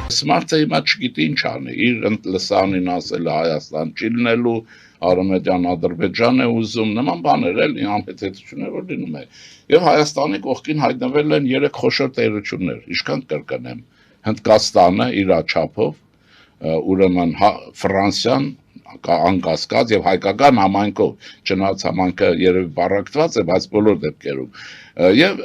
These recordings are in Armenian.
Մարդը հիմա չգիտի ինչ անի, իր լսանին ասել Հայաստան չի լինելու, Արմենիան Ադրբեջան է ուզում, նման բաներ էլ անհետեցություններ որ լինում է։ Եվ Հայաստանի կողքին հայտնվել են 3 խոշոր տերություններ, ինչքան կրկնեմ, Հնդկաստանը իր չափով, ուրեմն Ֆրանսիան անկասկած եւ հայկական համայնքով, չնայած համայնքը երևի բարակտված է, բայց բոլոր դեպքերում։ Եվ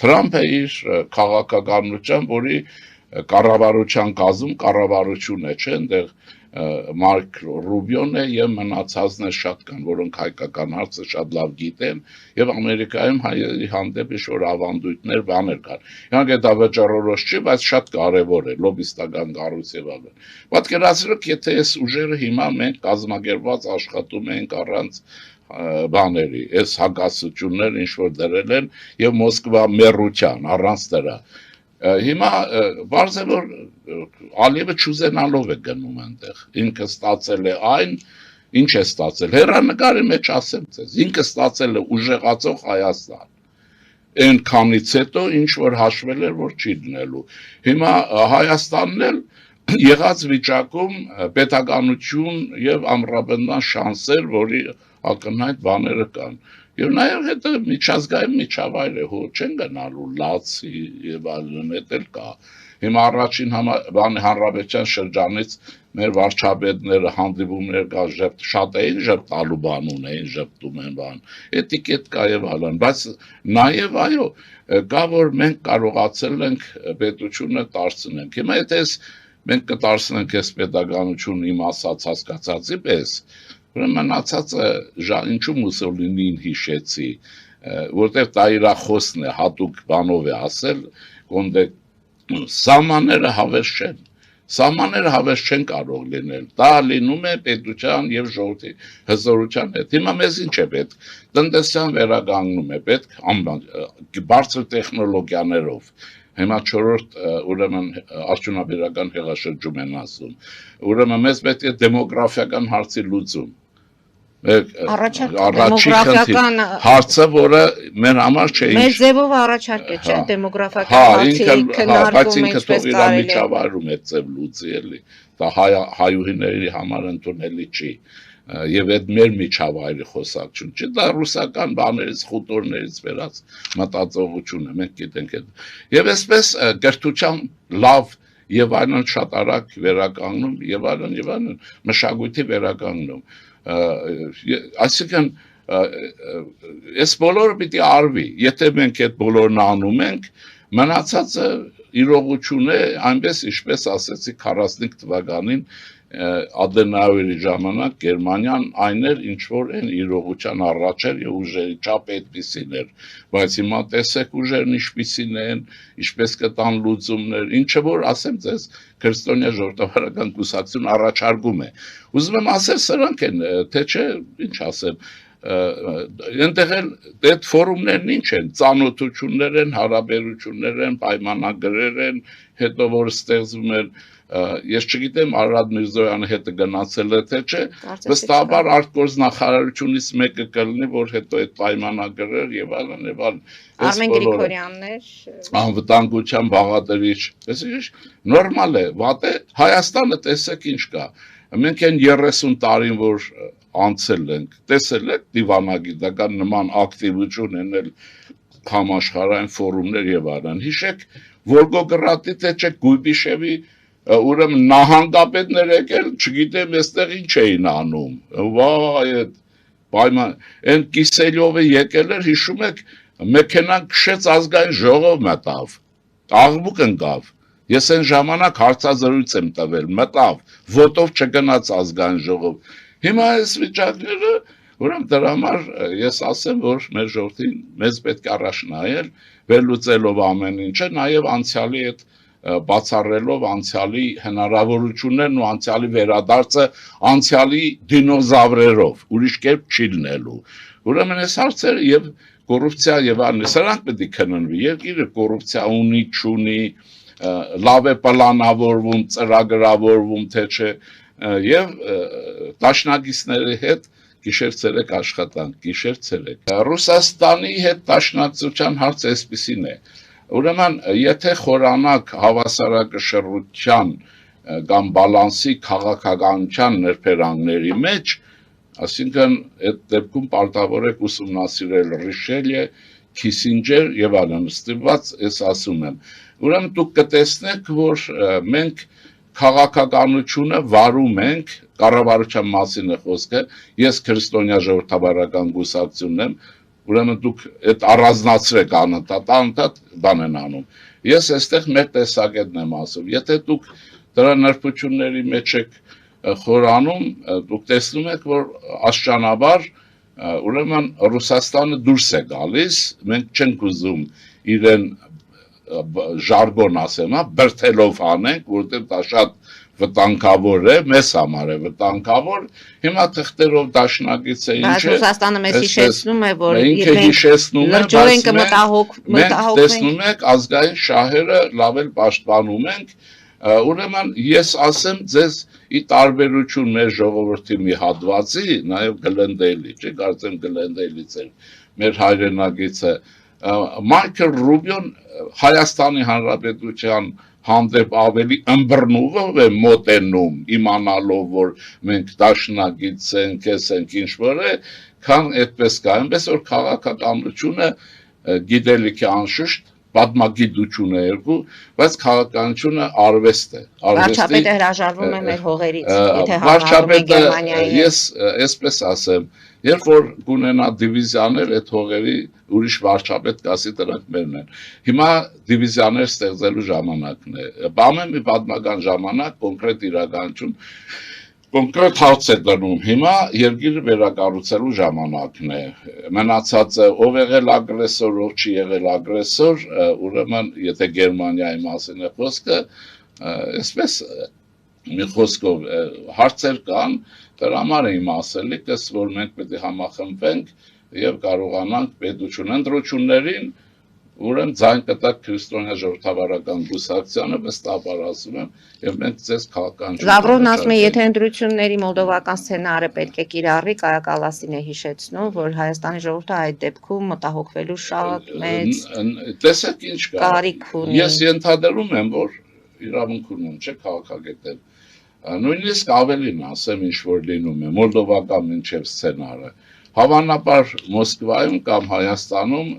Թրամփը իր քաղաքականությամբ, որի կառավարության կազմում կառավարություն է, չէ՞, այնտեղ Մարկ Ռուբիոն է եւ մնացածն է շատ կան, որոնք հայկական հարցը շատ լավ գիտեն եւ Ամերիկայում հայերի հանդեպ ինչ-որ ավանդույթներ բաներ կան։ Իհարկե դա վճռորոշ չի, բայց շատ կարեւոր է, լոբիստական կառույց եւ այլն։ Պատկերացրեք, եթե այս ուժերը հիմա մենք կազմակերպված աշխատում ենք առանց բաների, այս հակասություններ ինչ որ դրել են եւ Մոսկվա մեռության առանց դրա։ Հիմա բարձ է որ Ալիևը չուզենալով է գնում այնտեղ, ինքը ստացել է այն, ինչ է ստացել, հեռանկարի մեջ ասեմ ձեզ, ինքը ստացել է ուժեղացող Հայաստան, այն քանից հետո ինչ որ հաշվել էր, որ չի լինելու, հիմա Հայաստանն էլ եղած վիճակում պետականություն եւ ամրապնդման շանսեր, որի ակնհայտ բաները կան, եւ նաեւ հետո միջազգային միջավայր է, հո չեն գնալու լացի եւ այլն էլ կա, հիմա առաջին հանրապետության շրջանից մեր վարչապետները հանդիպումներ կա շատ էին ժպտալու բան ունեին, ժպտում են բան, էտիկետ կա եւ այլն, բայց նաեւ այո, կա որ մենք կարողացել ենք պետությունը դարձնենք, հիմա եթե մենք կդարձնենք այս պետականություն իմ ասած հասկացածի պես, ուրեմն մնացածը ինչու Մուսոլինին հիշեցի, որտեղ դա իր խոսքն է, հատուկ բանով է ասել, կոնդե սահմանները հավես չեն, սահմանները հավես չեն կարող լինել, դա լինում է պետության եւ ժողովրդի հզորության հետ, հիմա մեզ ինչ է պետք, տնտեսության վերագանգնում է պետք, բարձր տեխնոլոգիաներով, Հիմա 4-րդ ուրեմն արդյունաբերական հեղաշրջում են ասում, ուրեմն մեզ պետք է դեմոգրաֆիական հարցի լուծում, Առաջին հարցը, որը մեր համար չէ Մեր ձևով առաջարկ է, չէ, դեմոգրաֆիական հարցի քննարկումը ինչպես կարելի է միջավայրում է ձև լուծի էլի, դա հայուհիների համար ընդունելի չի, եւ այդ մեր միջավայրի խոսակցություն չի, դա ռուսական բաներից, խուտորներից վերած մտածողություն է, մենք գիտենք այդ, եւ այսպես գրթության լավ եւ այլն շատ արագ վերականգնում եւ այլն, մշակույթի վերականգնում, այսինքն այս բոլորը պիտի արվի, եթե մենք այդ բոլորն անում ենք, մնացածը իրողություն է, այնպես ինչպես ասեցի 45 թվականին Ադենաուերի ժամանակ Գերմանիան այն էր, ինչ որ այն իրողության առաջ էր եւ ուժերի չափ այդպիսին էր, բայց հիմա տեսեք ուժերն ինչպիսին են, ինչպես կտան լուծումներ, ինչը որ ասեմ ձեզ քրիստոնյա ժողովրդավարական կուսակցություն առաջարկում է։ Ուզում եմ ասել սրանք են, թե չէ, ինչ ասեմ, այնտեղ այդ ֆորումներն ինչ են, ծանոթություններ են, հարաբերություններ են, պայմանագրեր են, հետո որ ստեղծվում են Ես չգիտեմ Արարատ Միրզոյանը հետը գնացել է թե չէ, վստահաբար արտգործնախարարությունից մեկը կլինի, որ հետո այդ պայմանագրեր եւ այլն եւ այլն։ Արմեն Գրիգորյաններ, անվտանգության բաղադրիչ, այսինքն նորմալ է, վատ է, Հայաստանը տեսեք ինչ կա։ Մենք այն 30 տարին որ անցել ենք, տեսել եք դիվանագիտական նման ակտիվություն ենել համաշխարհային ֆորումներ եւ այլն։ Հիշեք Վոլգոգրադի թե չէ Գույբիշևի ուրեմն նահանգապետներ եկել, չգիտեմ այստեղ ինչ էին անում, վայ, պայման, այն Կիսելյովը եկել էր, հիշում եք, մեքենան քշեց ազգային ժողով մտավ, աղմուկ ընկավ, ես այն ժամանակ հարցազրույց եմ տվել, մտավ, ոտով չգնաց ազգային ժողով, հիմա այս վիճակները, ուրեմն դրա համար ես ասեմ, որ մեր ժողովրդին մեզ պետք է առաջ նայել, վերլուծելով ամեն ինչը, նաև անցյալի այդ բացառելով անցյալի հնարավորություններն ու անցյալի վերադարձը անցյալի դինոզավրերով, ուրիշ կերպ չի լինելու։ Ուրեմն այս հարցերը եւ կոռուպցիա եւ այլն, սրանք պետք է քննվի, երկիրը կոռուպցիա ունի, չունի, լավ է պլանավորվում, ծրագրավորվում, թե չէ, եւ դաշնակիցների հետ գիշեր-ցերեկ աշխատանք, գիշեր-ցերեկ։ Ռուսաստանի հետ դաշնակցության հարցը այսպեսին է։ Ուրեմն, եթե խորանակ հավասարակշռության կամ բալանսի քաղաքականության ներբերանգների մեջ, այսինքն այդ դեպքում պարտավոր եք ուսումնասիրել Ռիշելյե, Քիսինջեր եւ այլն, ստիպված ես ասում եմ։ Ուրեմն դուք կտեսնեք, որ մենք քաղաքականությունը վարում ենք, կառավարության մասին է խոսքը, ես քրիստոնյա ժողովրդավարական կուսակցությունն եմ, ուրեմն դուք այդ առանձնացրեք անընդհատ բան են անում։ Ես այստեղ մեր տեսակետն եմ ասում։ Եթե դուք դրա նրբությունների մեջ եք խորանում, դուք տեսնում եք, որ աստիճանաբար ուրեմն Ռուսաստանը դուրս է գալիս, մենք չենք ուզում իրեն ժարգոն ասեմ, բրթելով անենք, որտեղ դա շատ վտանգավոր է, մեզ համար է վտանգավոր, հիմա թղթերով դաշնակից է ինչ է։ Բայց Ռուսաստանը մեզ հիշեցնում է, որ ինքը հիշեցնում է, լրջորեն կմտահոգ մենք տեսնում ենք ազգային շահերը լավ էլ պաշտպանում ենք, ուրեմն ես ասեմ ձեզ ի տարբերություն մեր ժողովրդի մի հատվածի, նաև Գլենդեյլի, չէ, կարծեմ Գլենդեյլից էր մեր հայրենագիծը, Մայքլ Ռուբիոն Հայաստանի Հանրապետության հանդեպ ավելի ըմբռնումով է մոտենում, իմանալով, որ մենք դաշնակից ենք, ինչ-որ է, քան այդպես կա, այնպես որ քաղաքականությունը գիտելիքի անշուշտ պատմագիտություն է երկու, բայց քաղաքականությունը արվեստ է։ Վարչապետը հրաժարվում է մեր հողերից, եթե համարում է Գերմանիայի։ Ես այսպես ասեմ, երբ որ կունենա դիվիզիաներ, այդ հողերի ուրիշ վարչապետ կասի դրանք մերն են։ Հիմա դիվիզիաներ ստեղծելու ժամանակն է։ Բամեն մի պատմական ժամանակ, կոնկրետ իրականություն, կոնկրետ հարց է դնում, հիմա երկիրը վերակառուցելու ժամանակն է, մնացածը ով եղել ագրեսոր, ով չի եղել ագրեսոր, ուրեմն եթե Գերմանիայի մասին է խոսքը, այսպես մի խոսքով հարցեր կան, դրա համար եմ ասելիքս, որ մենք պետք է համախմբենք եւ կարողանանք պետություն ընտրություններին ուրեմն ձայն կտակ քրիստոնյա ժողովրդավարական կուսակցությանը վստահաբար ասում եմ եւ մենք ցես քաղաքական Լավրովն ասում է եթե ընտրությունների մոլդովական սցենարը պետք է կիրառի Կայա Կալասին է հիշեցնում որ Հայաստանի ժողովուրդը այդ դեպքում մտահոգվելու շատ մեծ տեսեք ինչ կա կարիք ունի ես ենթադրում եմ որ իրավունք ունեմ չէ քաղաքագետել նույնիսկ ավելին ասեմ ինչ որ լինում է մոլդովական մինչև սցենարը հավանաբար Մոսկվայում կամ Հայաստանում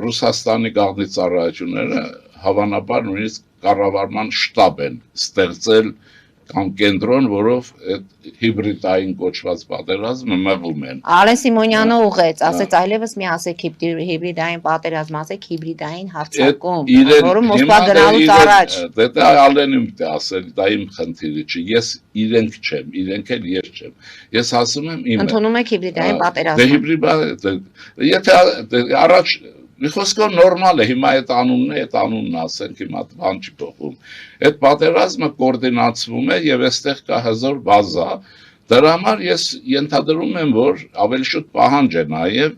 Ռուսաստանի գաղտնի ծառայությունները հավանաբար նույնիսկ կառավարման շտաբ են ստեղծել կամ կենտրոն, որով այդ հիբրիդային կոչված պատերազմը մղում են։ Արեն Սիմոնյանը ուղեց, ասեց այլևս մի ասեք հիբրիդային պատերազմ, ասեք հիբրիդային հարձակում, որը Մոսկվա գնալուց առաջ։ Դա Ալենին պետք է ասել, դա իմ խնդիրը չի, ես իրենք չեմ, իրենք էլ ես չեմ։ Ես ասում եմ իմը։ Ընդունում եք հիբրիդային պատերազմ։ Դե հիբրիդ, եթե առաջ մի խոսքով նորմալ է, հիմա այդ անունն ասենք, հիմա բան չի փոխում։ Այդ պատերազմը կոորդինացվում է եւ այստեղ կա հզոր բազա, դրա համար ես ենթադրում եմ, որ ավելի շուտ պահանջ է նաեւ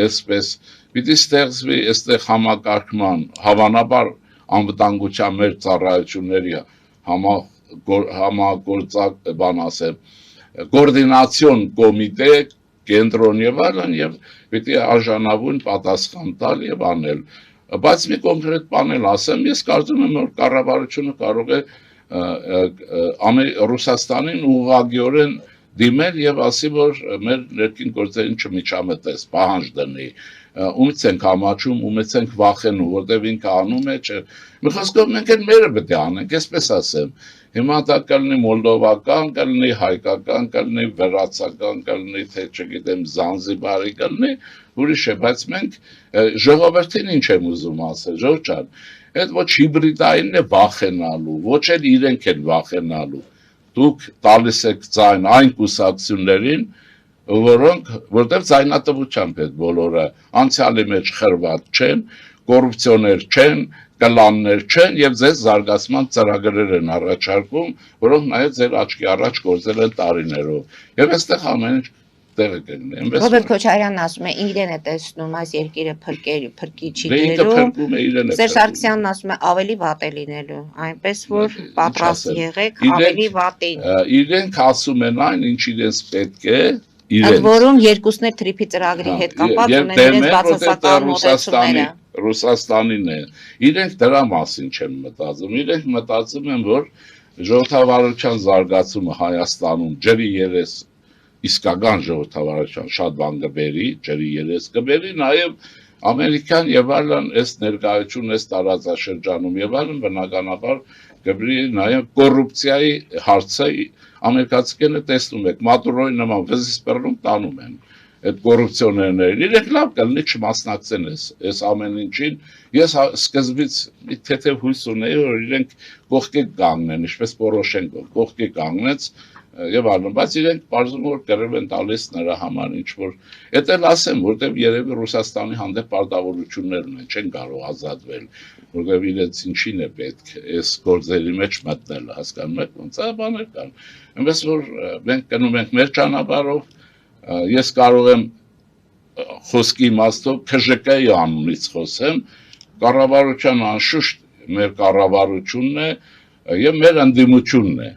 այսպես պիտի ստեղծվի այստեղ համակարգման, հավանաբար անվտանգության մեր ծառայությունների համագործակ բան ասեմ, կոորդինացիոն կոմիտե կենտրոն եւ այլն եւ պիտի արժանավուն պատասխան տալ եւ անել բայց մի կոնկրետ բան էլ ասեմ ես կարծում եմ որ կառավարությունը կարող է Ռուսաստանին ուղղակիորեն դիմել եւ ասի որ մեր ներքին գործերին չմիջամտես պահանջ դնի ումից ենք ամաչում ումից ենք վախենում որտեւ ինքը անում է չէ մի խոսքով մենք էլ մերը պետք է անենք այսպես ասեմ հիմա դա կլինի մոլդովական կլինի հայկական կլինի վրացական կլինի թե չգիտեմ Զանզիբարի կլինի ուրիշ է բայց մենք ժողովրդին ինչ եմ ուզում ասել ժողովուրդ ջան այդ ոչ հիբրիդայինն է վախենալու ոչ էլ իրենք են վախենալու դուք տալիս եք ձայն այն կուսակցություններին որոնք որտեղ ձայնատվությամբ այդ բոլորը անցյալի մեջ խրված չեն կոռուպցիոներ չեն կլաններ չեն եւ ձեզ զարգացման ծրագրեր են առաջարկում որոնք նաեւ ձեր աչքի առաջ գործել են տարիներով եւ այստեղ ամեն ինչ տեղը կգտնի Ռոբերտ Քոչարյանն ասում է իրեն է տեսնում այս երկիրը փրկի չի դերում Սերժ Սարգսյանն ասում է ավելի վատ է լինելու այնպես որ պատրաստ եղեք ավելի վատին իրենք ասում են այն ինչ իրենց պետք է Այդ որում երկուսն է թրիփի ծրագրի հետ կապված ունեն իրենց բացասական մոտեցումները Ռուսաստանին է։ Իրենք դրա մասին չեն մտածում։ Իրենք մտածում են, որ ժողովրդավարության զարգացումը Հայաստանում ջրի երես իսկական ժողովրդավարության շատ բան կբերի, ջրի երես կբերի, նաև ամերիկյան եւ այլն այս ներկայություն այս տարածաշրջանում եւ այլն բնականաբար կբերի նաև կոռուպցիայի հարցը ամերիկացիները տեսնում եք Մադուրոյի նման վզից բռնում տանում են այդ կոռուպցիոներները իրենք լավ կլինի չմասնակցեն այս ամեն ինչին ես սկզբից թեթև հույս ունեի որ իրենք կողքի կանգնեն ինչպես Պորոշենկո կողքի կանգնեց եւ այլն բայց իրենք բարձում որ կռիվ են տալիս նրա համար ինչ որ էդ էլ ասեմ որտեւ երևի Ռուսաստանի հանդեպ պարտավորություններ ունեն չեն կարող ազատվել որտեւ իրենց ինչին է պետք այս գործերի մեջ մտնել հասկանում եք ոնց է բաներ կան այնպես որ մենք գնում ենք մեր ճանապարհով ես կարող եմ խոսքի իմաստով ՔԺԿ-ի անունից խոսեմ կառավարության անշուշտ մեր կառավարությունն է եւ մեր ընդդիմությունն է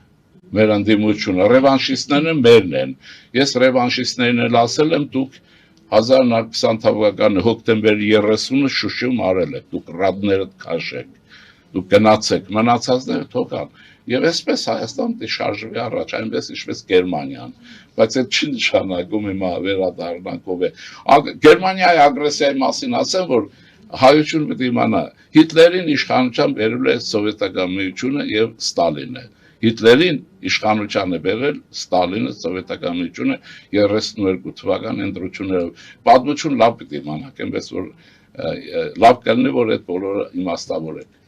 մեր ընդդիմությունը ռևանշիստները մերն են ես ռևանշիստներին էլ ասել եմ դուք 1920 թվականի հոկտեմբերի 30-ը Շուշիում արել եք դուք ռադներդ քաշեք դուք գնացեք մնացածները թողան եւ այսպես Հայաստանը շարժվի առաջ այնպես ինչպես Գերմանիան բայց այդ չի նշանակում հիմա վերադառնանք ով է Գերմանիայի ագրեսիայի մասին ասեմ որ հայությունը պետք է իմանա Հիտլերին իշխանության բերել է սովետական միությունը եւ Ստալինը Հիտլերին իշխանության է բերել Ստալինը սովետական միությունը 32 թվականի ընտրություններով պատմություն լավ պետք է իմանաք այնպես որ լավ կլինի որ այդ բոլորը իմաստավորեք